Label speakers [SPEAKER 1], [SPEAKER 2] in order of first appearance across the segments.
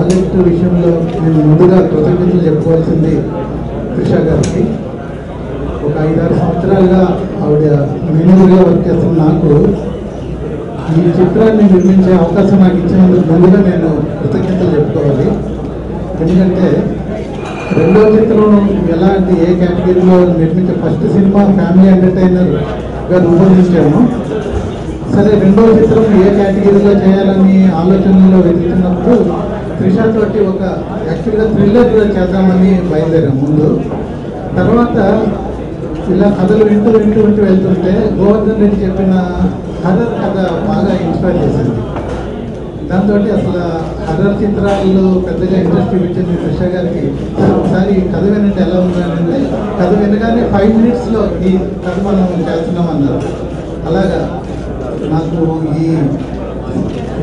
[SPEAKER 1] Project విషయంలో నేను ముందుగా కృతజ్ఞతలు చెప్పుకోవాల్సింది త్రిష గారికి. ఒక 5-6 సంవత్సరాలుగా ఆవిడ మేనేజర్గా వర్క్ చేస్తున్న నాకు ఈ చిత్రాన్ని నిర్మించే అవకాశం నాకు ఇచ్చినందుకు ముందుగా నేను కృతజ్ఞతలు చెప్పుకోవాలి. ఎందుకంటే రెండో చిత్రం ఎలాంటి ఏ కేటగిరీలో నిర్మించే ఫస్ట్ సినిమా ఫ్యామిలీ ఎంటర్టైనర్గా రూపొందించాము. సరే రెండో చిత్రం ఏ కేటగిరీలో చేయాలని ఆలోచనలో వెతుకుతున్నప్పుడు త్రిష తోటి ఒక యాక్చువల్గా థ్రిల్లర్ చేద్దామని బయలుదేరాం ముందు. తర్వాత ఇలా కథలు వింటూ వెళ్తుంటే గోవర్ధన్ రెడ్డి చెప్పిన హర్రర్ కథ బాగా ఇన్స్పైర్ చేసింది. దాంతో అసలు హర్రర్ చిత్రాలు పెద్దగా ఇంట్రెస్ట్ చూపించింది త్రిష గారికి. ఒకసారి కథ వినండి ఎలా ఉందంటే కథ వినగానే 5 minutesలో ఈ కథ మనం చేస్తున్నాం అన్నారు. అలాగా నాకు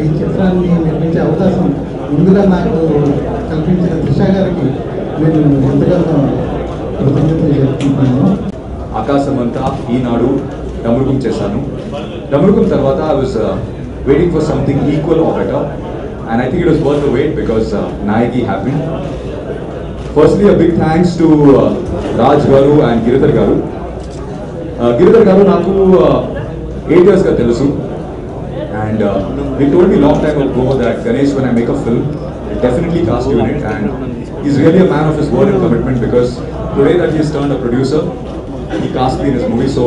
[SPEAKER 1] ఈ చిత్రాన్ని నిర్మించే అవకాశం ముందుగా నాకు కల్పించిన త్రిష గారికి నేను ఎంతగానో కృతజ్ఞతలు చెప్పుకుంటున్నాను.
[SPEAKER 2] ఆకాశమంతా ఈనాడు డమరుకం చేశాను. డమరుకం తర్వాత I was waiting for something equal or better, and I think it was worth the wait because Nayaki happened. Firstly, a big thanks to Raj Garu and Giridhar Garu. Giridhar Garu naku 8 years ga telusu, and he told me long time ago that Ganesh, when I make a film, I'll definitely cast you in it, and he's really a man of his word and commitment because today that he's turned a producer, he cast me in his movie. So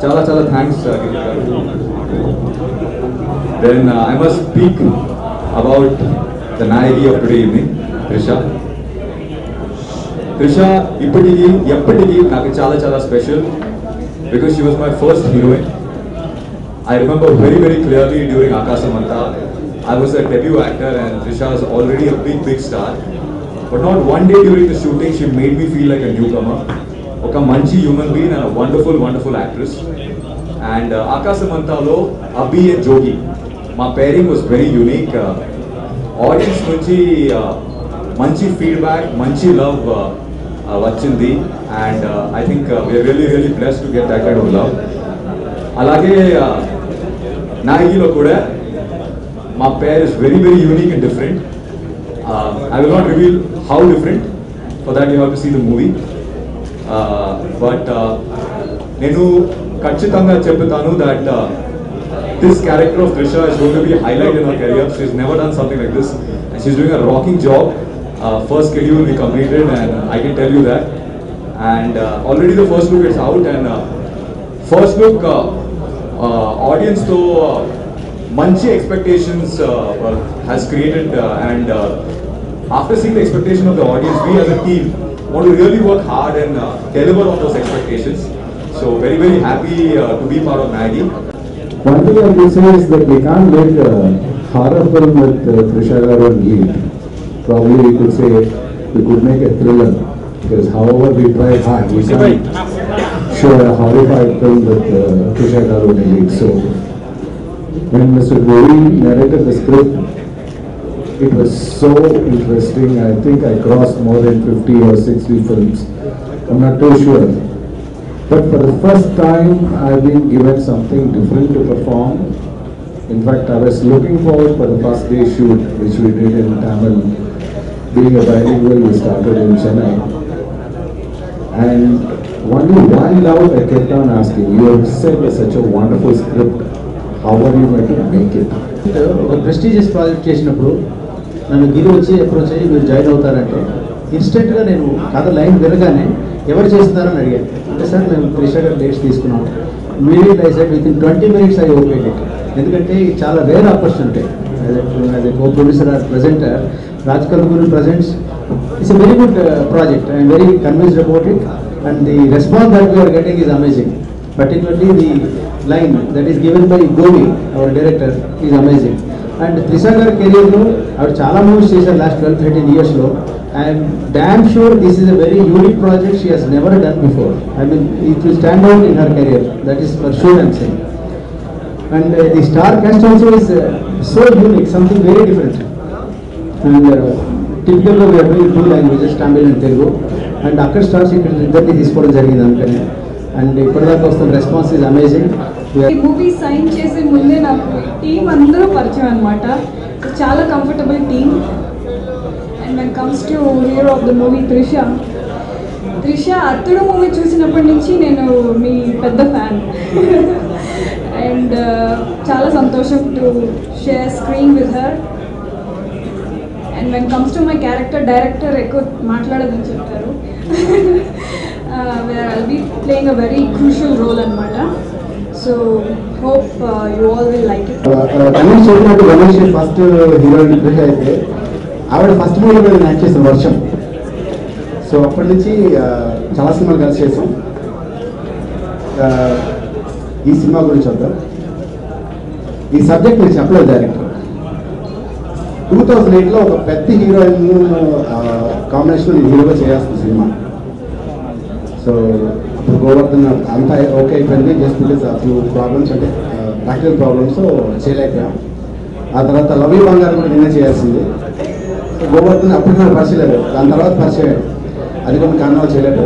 [SPEAKER 2] chala thanks Giridhar Garu. Then I must speak about the Nayaki of today evening, Trisha. Trisha eppatiki naku chala special because she was my first heroine. I remember very clearly during Akasamanta, I was a debut actor and Trisha is already a big star. But not one day during the shooting she made me feel like a newcomer. Oka manchi human being and a wonderful actress. And Akasamanta lo Abhi and Jogi, my pairing was very unique. Audience nunchi manchi feedback, manchi love vachindi, and I think we are really blessed to get that kind of love. Alage Nayaki lo kuda my pair is very unique and different. I will not reveal how different. For that you have to see the movie. But nenu ఖచ్చితంగా చెప్తాను that this character of Trisha is going to be a highlight in her career. She's never done something like this, and she's doing a rocking job. First schedule we completed, and I can tell you that. And already the first look is out, and first look audience to manchi expectations has created, and after seeing the expectation of the audience, we as a team want to really work hard and deliver on those expectations. So very happy to be part of Nayaki.
[SPEAKER 3] One thing I will say is that we can't make a horror film with Trisha Garu lead. Probably we could say we could make a thriller, because however we try hard, we can't show a horrified film with Trisha Garu lead. So when Mr. Gauri narrated the script, it was so interesting. I think I crossed more than 50 or 60 films. I'm not too sure. But for the first time, I've been given something different to perform. In fact, I was looking forward for the first day shoot, which we did in Tamil. Being a bilingual, we started in Chennai. And only one doubt I kept on asking, you have said such a wonderful script, how are you going to make it?
[SPEAKER 1] ఒక prestigious project చేసినప్పుడు నన్ను గిరి వచ్చి approach అయ్యి మీరు join అవుతారంటే ఇన్స్టెంట్గా నేను కథ line వినగానే ఎవరు చేస్తారని అడిగాను. అంటే సార్ మేము త్రిష గారు డేట్స్ తీసుకున్నాం. Immediately I said within 20 minutes I open it. ఎందుకంటే చాలా rare opportunity as a co producer or presenter. Raj Garu presents. It's a very good project. I am very convinced about it, and the response that we are getting is amazing. Particularly the line that is given by Govi, our director, is amazing. And Trisha Garu career lo avu chaala movies chesaru last 12-13 years lo. I am damn sure this is a very unique project she has never done before. I mean, it will stand out in her career. That is for sure I am saying. And the star cast also is so unique, something very different. And typically we are doing 2 languages, Tamil and Telugu. And akkada stars ikkada iddari తీసుకోవడం జరిగింది అనుకనే. And ఇప్పటిదాకా వస్తున్న response is amazing.
[SPEAKER 4] ఈ movie sign చేసే ముందే నాకు team అందరూ పరిచయం అన్నమాట. చాలా comfortable team. And when it comes to hero of the movie, Trisha, అతడు మూవీ చూసినప్పటి నుంచి నేను మీ పెద్ద ఫ్యాన్. అండ్ చాలా సంతోషం to share screen with her. And when comes to my character, director ఎక్కువ మాట్లాడదని చెప్పారు. I'll be playing a very crucial role అనమాట. So hope you all will like it.
[SPEAKER 5] Ganesh చెప్పినట్టు గణేష్ ఫస్ట్ హీరోయిన్ ట్రిష అయితే ఆవిడ ఫస్ట్ మూవీలో నేను యాక్ట్ చేసిన వర్షం. సో అప్పటి నుంచి చాలా సినిమాలు కలిసి చేసాం. ఈ సినిమా గురించి వద్దాం. ఈ సబ్జెక్ట్ నేను చెప్పలేదు డైరెక్టర్. 2008లో ఒక పెద్ద హీరోయిన్ కాంబినేషన్ నేను హీరోగా చేయాల్సిన సినిమా. సో అప్పుడు గోవర్ధన్ అంతా ఓకే అయిపోయింది. జస్ట్ బికాస్ ఫ్యూ ప్రాబ్లమ్స్ అంటే ప్రాక్టికల్ ప్రాబ్లమ్స్ చేయలేకపోయాం. ఆ తర్వాత లవ్ బంగారు కూడా నిన్నే చేయాల్సింది. గోవర్ధన్ అప్పుడు నాకు పరిచయం లేదు, దాని తర్వాత పరిచయం. అది కొన్ని కారణాలు చేయలేదు.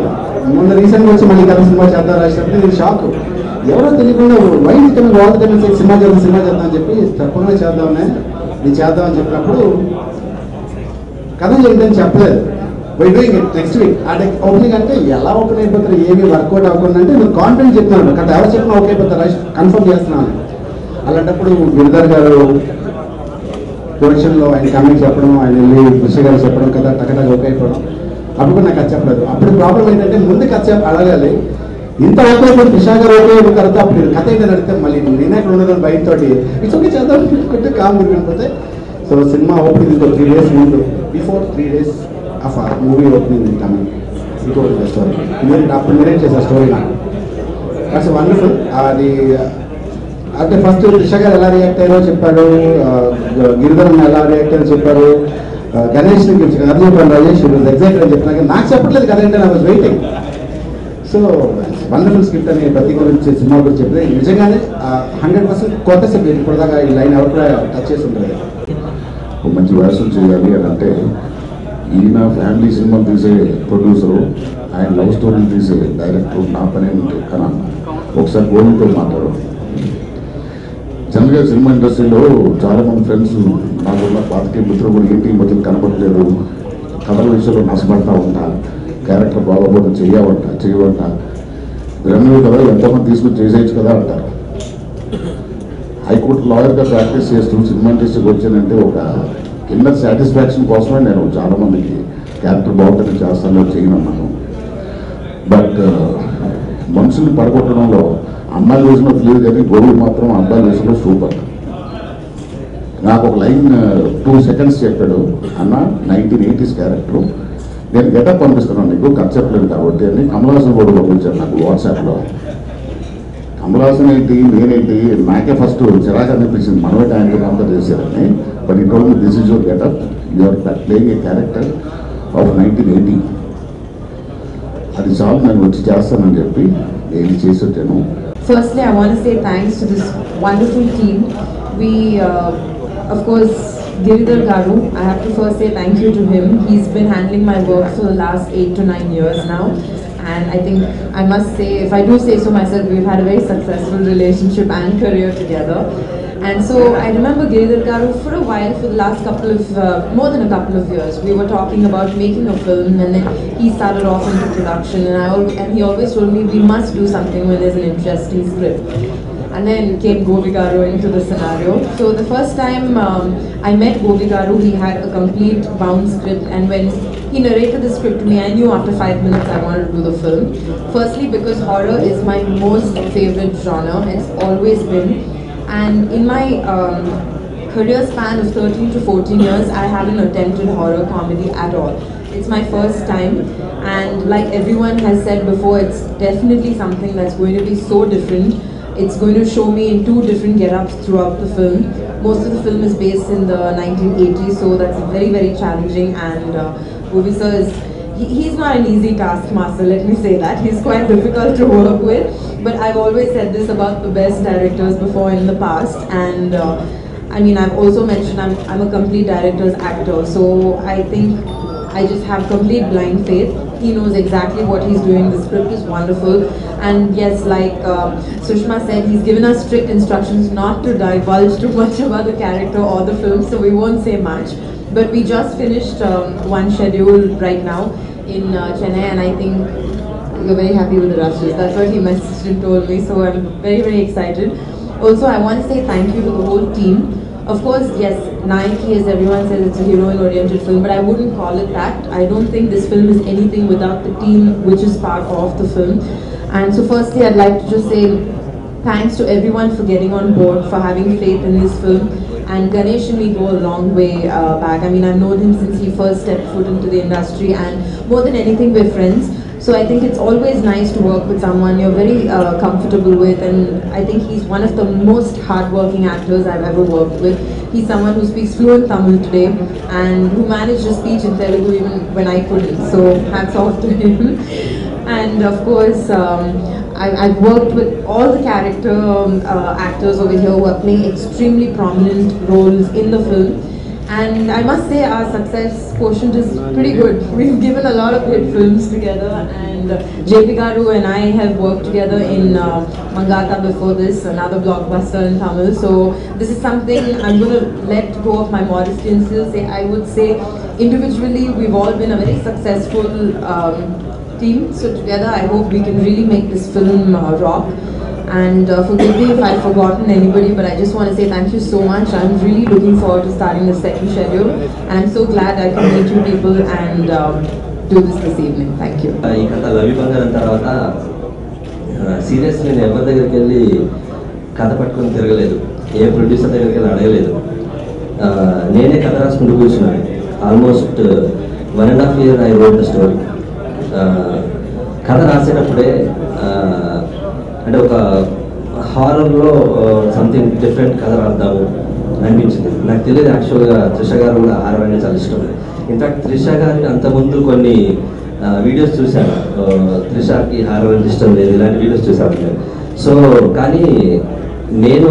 [SPEAKER 5] మొన్న రీసెంట్గా వచ్చి మళ్ళీ కథ సినిమా చేద్దాం రాసినప్పుడు నేను షాక్. ఎవరో తెలియకుండా వైన్ ఇక్కడ వాళ్ళ దగ్గర సినిమా చేద్దాం అని చెప్పి తప్పకుండా చేద్దామనే నేను చేద్దామని చెప్పినప్పుడు కథ ఏంటని చెప్పలేదు. Why doing it next week. ఆ ఓపెనింగ్ అంటే ఎలా ఓపెన్ అయిపోతారు, ఏమీ వర్కౌట్ అవ్వకుండా అంటే నేను కాన్ఫిడెంట్ చెప్తున్నాను. కథ ఎవరు చెప్పినా ఓకే అయిపోతారు, కన్ఫర్మ్ చేస్తున్నాను. అలాంటప్పుడు గిరిధర్ గారు ప్రొడక్షన్లో ఆయన కమింగ్ చెప్పడం, ఆయన వెళ్ళి కృషి గారు చెప్పడం, కదా టకటక ఓకే అయిపోవడం. అప్పుడు నాకు కథ చెప్పలేదు. అప్పుడు ప్రాబ్లం ఏంటంటే ముందు కథ అడగాలి. ఇంత ఓకే అయిపోయి కృషి గారు ఓకే అయిన తర్వాత అప్పుడు కథ ఏంటని అడిగితే మళ్ళీ నేనే ఇక్కడ ఉండదని బయటతోటి ఇట్స్ ఓకే చేద్దాం అనుకుంటే కామ్ తిరిగిపోతే. సో సినిమా ఓపెనింగ్ ఇంకో 3 days ముందు, బిఫోర్ 3 days ఆఫ్ ఆ మూవీ ఓపెనింగ్ కమింగ్ ఇంకో స్టోరీ అప్పుడు నేనే చేసా స్టోరీ. నాకు దట్స్ వండర్ఫుల్. అది అంటే ఫస్ట్ త్రిష గారు ఎలా రియాక్ట్ అయ్యారో చెప్పాడు, గిరిధరన్ ఎలా రియాక్ట్ అయ్యారో చెప్పారు, గణేష్ కథ చెప్పాను, రాజేష్ ఎగ్జాక్ట్ అని చెప్పినా నాకు చెప్పట్లేదు కదా అంటే I was waiting. So wonderful script అని ప్రతి గురించి సినిమా గురించి చెప్తే నిజంగానే 100% కొత్త సబ్జెక్ట్. ఇప్పటిదాకా ఈ లైన్ ఎవరు కూడా టచ్ చేసి ఉంటుంది.
[SPEAKER 3] మంచి వేషం చేయాలి అని అంటే ఈయన ఫ్యామిలీ సినిమాలు తీసే ప్రొడ్యూసరు, ఆయన లవ్ స్టోరీలు తీసే డైరెక్టర్, నా పనే ఉంటుంది. కానీ ఒకసారి గోవింద్తో మాట్లాడు. జనరల్గా సినిమా ఇండస్ట్రీలో చాలామంది ఫ్రెండ్స్ నాకున్న పాతకి మిత్రులు కూడా ఏంటి మధ్యలో కనపడలేదు, కథల విషయంలో నష్టపడతా ఉంటా, క్యారెక్టర్ బాగోపోతే చేయవంట, రెవెన్యూ కదా ఎంతోమంది తీసుకుని చేసేయచ్చు కదా అంటారు. హైకోర్టు లాయర్గా ప్రాక్టీస్ చేస్తూ సినిమా ఇండస్ట్రీకి వచ్చానంటే ఒక ఇన్నర్ సాటిస్ఫాక్షన్ కోసమే నేను చాలామందికి క్యారెక్టర్ బాగుంటుంది చేస్తాను చేయనన్నాను. బట్ మనుషుల్ని పడగొట్టడంలో అమ్మాయిల విషయంలో తెలియదు కానీ గోవులు మాత్రం అబ్బాయిల విషయంలో సూపర్. నాకు ఒక లైన్ 2 seconds చెప్పాడు, అన్న 1980s క్యారెక్టర్ నేను గెటప్ పంపిస్తున్నాను నీకు కథ చెప్పలేదు కాబట్టి అని. కమలాసన్ కూడా పంపించాను నాకు వాట్సాప్లో. కమలాసన్ ఏంటి నేనేంటి నాకే ఫస్ట్ చిరాకు అనిపించింది, మనమే ఆయన అంతా చేశారని. But he told me this is your getup, you're playing a character of 1980. అది చాలు నేను వచ్చి చేస్తానని చెప్పి నేను చేసి వచ్చాను.
[SPEAKER 6] Firstly, I want to say thanks to this wonderful team. We, of course, Giridhar Garu, I have to first say thank you to him. He's been handling my work for the last 8 to 9 years now. And I think I must say, if I do say so myself, we've had a very successful relationship and career together. And so I remember Giridhar Garu for a while, for the last couple of, more than a couple of years, we were talking about making a film, and then he started off into production, and he always told me we must do something when there's an interesting script. And then came Govi Garu into the scenario. So the first time I met Govi Garu, he had a complete bound script, and when he narrated the script to me, I knew after 5 minutes I wanted to do the film. Firstly, because horror is my most favorite genre, it's always been. And in my career span of 13 to 14 years, I haven't attempted horror comedy at all. It's my first time, and like everyone has said before, it's definitely something that's going to be so different. It's going to show me in 2 different get-ups throughout the film. Most of the film is based in the 1980s, so that's very, very challenging. And Govi sir is, he's not an easy taskmaster, let me say that. He's quite difficult to work with. But I've always said this about the best directors before in the past. And I mean, I've also mentioned I'm a complete director's actor. So I think I just have complete blind faith. He knows exactly what he's doing. The script is wonderful. And yes, like Sushma said, he's given us strict instructions not to divulge too much about the character or the film, so we won't say much. But we just finished one schedule right now in Chennai, and I think you're very happy with the rushes. That's what he messaged and told me, so I'm very excited. Also, I want to say thank you to the whole team. Of course, yes, Nike, as everyone says, it's a heroine-oriented film, but I wouldn't call it that. I don't think this film is anything without the team which is part of the film. And so firstly, I'd like to just say thanks to everyone for getting on board, for having faith in this film. And Ganesh and me go a long way back. I mean, I've known him since he first stepped foot into the industry, and more than anything, we're friends. So I think it's always nice to work with someone you're very comfortable with, and I think he's one of the most hardworking actors I've ever worked with. He's someone who speaks fluent Tamil today and who managed to speak in Telugu even when I couldn't. So hats off to him. And of course, I've worked with all the character actors over here who are playing extremely prominent roles in the film. And I must say our success quotient is pretty good. We've given a lot of hit films together, and JP Garu and I have worked together in Mangata before this, another blockbuster in Tamil. So this is something I'm going to let go of my modesty and still say, I would say individually we've all been a very successful team. So together I hope we can really make this film rock. And forgive me if I've forgotten anybody, but I just want to say thank you so much. I'm really looking forward to starting the second schedule, and I'm so glad I can meet you people and do this evening. Thank you.
[SPEAKER 7] ఈ కథ లవి బంగారం తర్వాత seriously నేను ఎవరి దగ్గరికి వెళ్ళి కథ పట్టుకొని తిరగలేదు, ఏ ప్రొడ్యూసర్ దగ్గరికి వెళ్ళి అడగలేదు. నేనే కథ రాసుకుంటూ కూర్చున్నాను. Almost 1.5 years I wrote the story. కథ రాసేటప్పుడే అంటే ఒక హారర్లో సంథింగ్ డిఫరెంట్ కథ రాద్దాము అనిపించింది. నాకు తెలియదు యాక్చువల్గా త్రిష గారు కూడా హారర్ అంటే చాలా ఇష్టం. ఇన్ఫాక్ట్ త్రిష గారిని అంతకుముందు కొన్ని వీడియోస్ చూశాను, త్రిషకి హారర్ అంటే ఇష్టం లేదు ఇలాంటి వీడియోస్ చూశాను నేను. సో కానీ నేను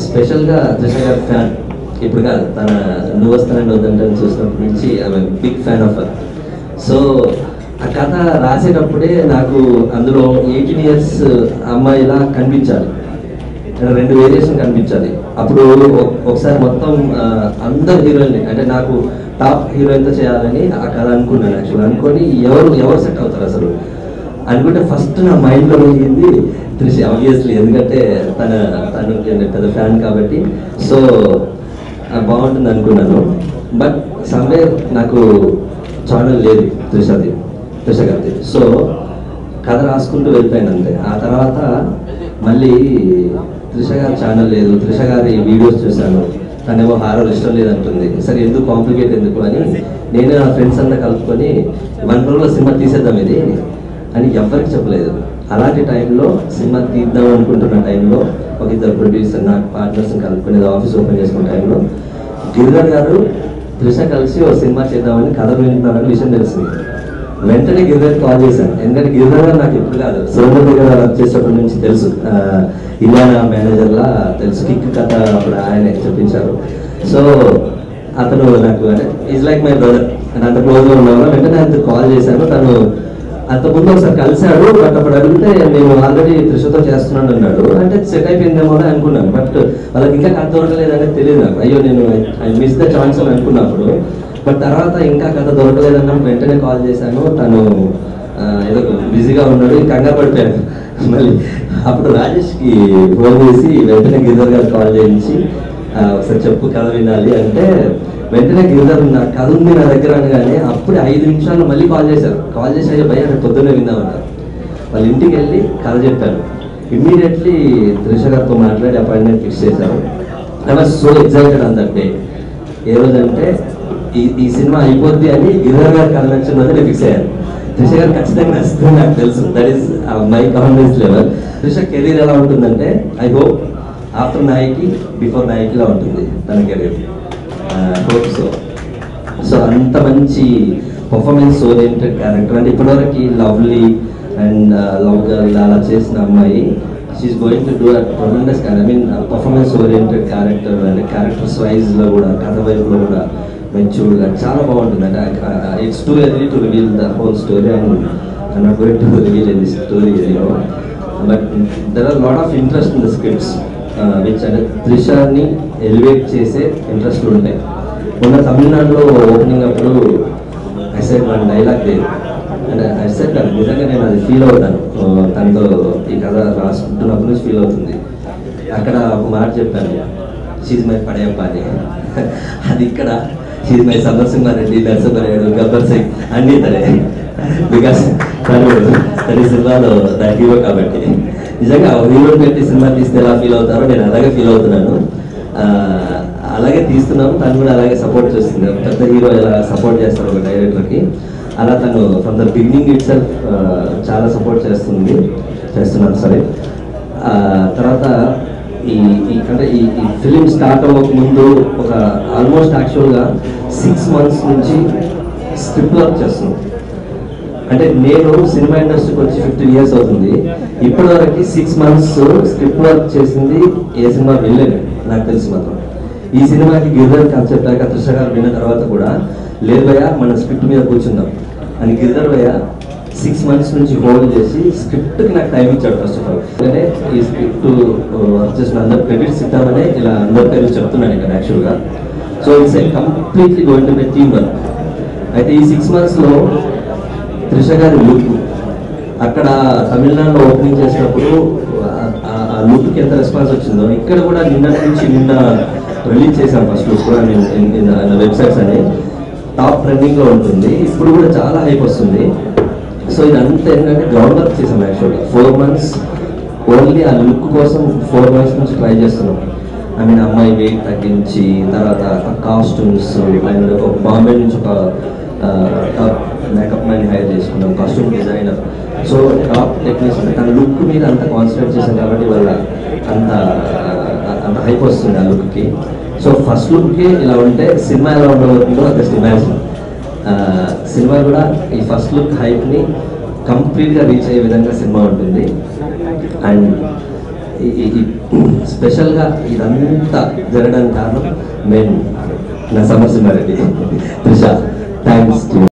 [SPEAKER 7] స్పెషల్గా త్రిష గారి ఫ్యాన్. ఇప్పుడు కాదు, తన నువ్వు వస్తానని వద్దంటే చూసినప్పటి నుంచి I'm big fan of her. So ఆ కథ రాసేటప్పుడే నాకు అందులో 18 years అమ్మాయిలా కనిపించాలి, 2 వేరియేషన్ కనిపించాలి. అప్పుడు ఒకసారి మొత్తం అందరు హీరోయిన్ అంటే నాకు టాప్ హీరోయిన్తో చేయాలని ఆ కథ అనుకున్నాను. యాక్చువల్ అనుకొని ఎవరు సెట్ అవుతారు అసలు అనుకుంటే ఫస్ట్ నా మైండ్లో వెళ్ళింది త్రిష, ఆబ్వియస్లీ, ఎందుకంటే తను పెద్ద ఫ్యాన్ కాబట్టి. సో బాగుంటుంది అనుకున్నాను. బట్ సమ్వేర్ నాకు ఛానల్ లేదు త్రిష గారిది. సో కథ రాసుకుంటూ వెళ్ళిపోయాను అంతే. ఆ తర్వాత మళ్ళీ త్రిష గారి ఛానల్ లేదు, త్రిష గారి వీడియోస్ చూశాను, తనేమో హారర్ ఇష్టం లేదంటుంది. సరే ఎందుకు కాంప్లికేట్ ఎందుకు అని నేను నా ఫ్రెండ్స్ అంతా కలుపుకొని 1 రోజులో సినిమా తీసేద్దాం ఇది అని ఎవ్వరికి చెప్పలేదు. అలాంటి టైంలో సినిమా తీద్దాం అనుకుంటున్న టైంలో ఒక 2 ప్రొడ్యూసర్ నాకు పార్ట్నర్స్ని కలుపుకుని ఆఫీస్ ఓపెన్ చేసుకున్న టైంలో గిరిధర్ గారు త్రిష కలిసి ఒక సినిమా చేద్దామని కథ వింటున్నారని విషయం తెలిసింది. వెంటనే గిరిధర్ కాల్ చేశాను. ఎందుకంటే గిరిధర్ గారు నాకు ఎప్పుడు కాదు, సోమర్ దగ్గర వర్క్ చేసేప్పటి నుంచి తెలుసు, ఇలానా మేనేజర్లా తెలుసు. కిక్ కథ అప్పుడు ఆయనే చెప్పించారు. సో అతను నాకు అంటే ఈజ్ లైక్ మై బ్రదర్ అంటే అంత క్లోజ్గా ఉన్నాను. వెంటనే అంత కాల్ చేశాను. తను అంతకుముందు ఒకసారి కలిశాడు. బట్ అప్పుడు అడిగితే నేను ఆల్రెడీ త్రిషతో చేస్తున్నాను అన్నాడు. అంటే సెట్ అయిపోయిందేమో అని అనుకున్నాను. బట్ వాళ్ళకి ఇంకా కథ దొరకలేదని తెలియదు నాకు. అయ్యో నేను ఐ మిస్ ద ఛాన్స్ అని అనుకున్నప్పుడు. బట్ తర్వాత ఇంకా కథ దొరకలేదన్నా వెంటనే కాల్ చేశాను. తను ఏదో బిజీగా ఉన్నాడు, కంగారు పడిపోయాను. మళ్ళీ అప్పుడు రాజేష్కి ఫోన్ చేసి వెంటనే గిరిధర్ గారు కాల్ చేయించి ఒకసారి చెప్పు కథ వినాలి అంటే వెంటనే గిరిధర్ నా కథ ఉంది నా దగ్గర అనగానే అప్పుడే 5 నిమిషాలు మళ్ళీ కాల్ చేశారు. కాల్ చేసి అయ్యో భయ్య నేను పొద్దున్నే విందామన్నారు. వాళ్ళ ఇంటికి వెళ్ళి కథ చెప్పాను. ఇమ్మీడియట్లీ త్రిష గారితో మాట్లాడి అపాయింట్మెంట్ ఫిక్స్ చేశారు. I was so excited on that day. ఏ రోజంటే ఈ సినిమా అయిపోద్ది అని గిరిధర్ గారు కథ నచ్చిందని నేను ఫిక్స్ అయ్యాను. త్రిష గారు ఖచ్చితంగా నచ్చుతుంది నాకు తెలుసు. That is my confidence level. Trisha career ఎలా ఉంటుందంటే I hope after Nayaki before నాయకిలా ఉంటుంది తన కెరీర్. హోప్ సో అంత మంచి పర్ఫార్మెన్స్ ఓరియంటెడ్ క్యారెక్టర్ అంటే ఇప్పటివరకు లవ్లీ అండ్ లవ్ గర్ల్ అలా చేసిన అమ్మాయి she is going to do a tremendous I mean performance oriented character and characters వైజ్లో కూడా కథ వైపులో కూడా మెచ్యూర్డ్గా చాలా బాగుంటుంది. అంటే it's too early to reveal the whole story and I not going to reveal in the story but there are lot of interest in the scripts which అంటే త్రిషని ఎలివేట్ చేసే ఇంట్రెస్ట్లు ఉంటాయి. మొన్న తమిళనాడులో ఓపెనింగ్ అప్పుడు ఐసెట్ మన డైలాగ్ లేదు అంటే ఐసెట్ కాదు, నిజంగా నేను అది ఫీల్ అవుతాను. తనతో ఈ కథ రాసుకుంటున్నప్పటి నుంచి ఫీల్ అవుతుంది. అక్కడ ఒక మాట చెప్పాను, షీజ్ మై పడేయప్ప అని. అది ఇక్కడ షీజ్ మై సమరసింహారెడ్డి, నరసింహారెడ్డి, గబ్బర్ సింగ్ అన్నీ తనే. బికాస్ తన సినిమాలో దాని హీరో కాబట్టి. నిజంగా హీరో పెట్టి సినిమా తీస్తే ఎలా ఫీల్ అవుతారో నేను అలాగే ఫీల్ అవుతున్నాను. అలాగే తీస్తున్నాము, తను కూడా అలాగే సపోర్ట్ చేస్తుంది. పెద్ద హీరో ఎలా సపోర్ట్ చేస్తారు ఒక డైరెక్టర్కి, అలా తను from the beginning it self చాలా సపోర్ట్ చేస్తున్నాను. సరే, తర్వాత అంటే ఈ ఫిలిం స్టార్ట్ అవ్వక ముందు ఒక ఆల్మోస్ట్ యాక్చువల్గా 6 months నుంచి స్క్రిప్ట్ వర్క్ చేస్తున్నాం. అంటే నేను సినిమా ఇండస్ట్రీకి వచ్చి 15 years అవుతుంది. ఇప్పటివరకు 6 months స్క్రిప్ట్ వర్క్ చేసింది ఏ సినిమా వెళ్ళలేదు నాకు తెలిసి మాత్రం. ఈ సినిమాకి గిరిధర్ కాన్సెప్ట్ దాకా త్రిష గారు విన్న తర్వాత కూడా లేదు భయ్య మన స్క్రిప్ట్ మీద కూర్చుందాం అని గిరిధర్ భయ్య 6 months నుంచి హోల్డ్ చేసి స్క్రిప్ట్కి నాకు టైం ఇచ్చాడు. ఫస్ట్ ఆఫ్ ఆల్ అంటే ఈ స్క్రిప్ట్ వర్క్ చేసిన అందరు క్రెడిట్స్ ఇద్దామనే ఇలా అందరి పేరు చెప్తున్నాను ఇక్కడ యాక్చువల్గా. So it's a completely going to be team work. అయితే ఈ 6 monthsలో త్రిష గారి లుక్ అక్కడ తమిళనాడులో ఓపెనింగ్ చేసినప్పుడు ఆ లుక్కి ఎంత రెస్పాన్స్ వచ్చిందో ఇక్కడ కూడా నిన్న రిలీజ్ చేశాం. ఫస్ట్ లుక్ కూడా నేను వెబ్సైట్స్ అని టాప్ ట్రెండింగ్లో ఉంటుంది. ఇప్పుడు కూడా చాలా హైప్ వస్తుంది. సో ఇదంతా ఏంటంటే గ్రౌండ్ వర్క్ చేసాం యాక్చువల్గా. 4 months ఓన్లీ ఆ లుక్ కోసం 4 months నుంచి ట్రై చేస్తున్నాం. ఐ మీన్ అమ్మాయి వెయిట్ తగ్గించి, తర్వాత కాస్ట్యూమ్స్ అండ్ ఒక బాంబే నుంచి ఒక టాప్ మేకప్ మ్యాన్ హైర్ చేసుకున్నాం, costume designer. So top technician తన లుక్ మీద అంత కాన్సన్ట్రేట్ చేశాం కాబట్టి వల్ల అంత హైప్ వస్తుంది ఆ లుక్కి. సో ఫస్ట్ లుక్కి ఇలా ఉంటే సినిమా ఎలా ఉండబోతుందో జస్ట్ ఇమాజిన్. సినిమా కూడా ఈ ఫస్ట్ లుక్ హైప్ని కంప్లీట్గా రీచ్ అయ్యే విధంగా సినిమా ఉంటుంది. అండ్ స్పెషల్గా ఇదంతా జరగడానికి కారణం మెయిన్ నా సమరసింహారెడ్డి, త్రిష. థ్యాంక్స్.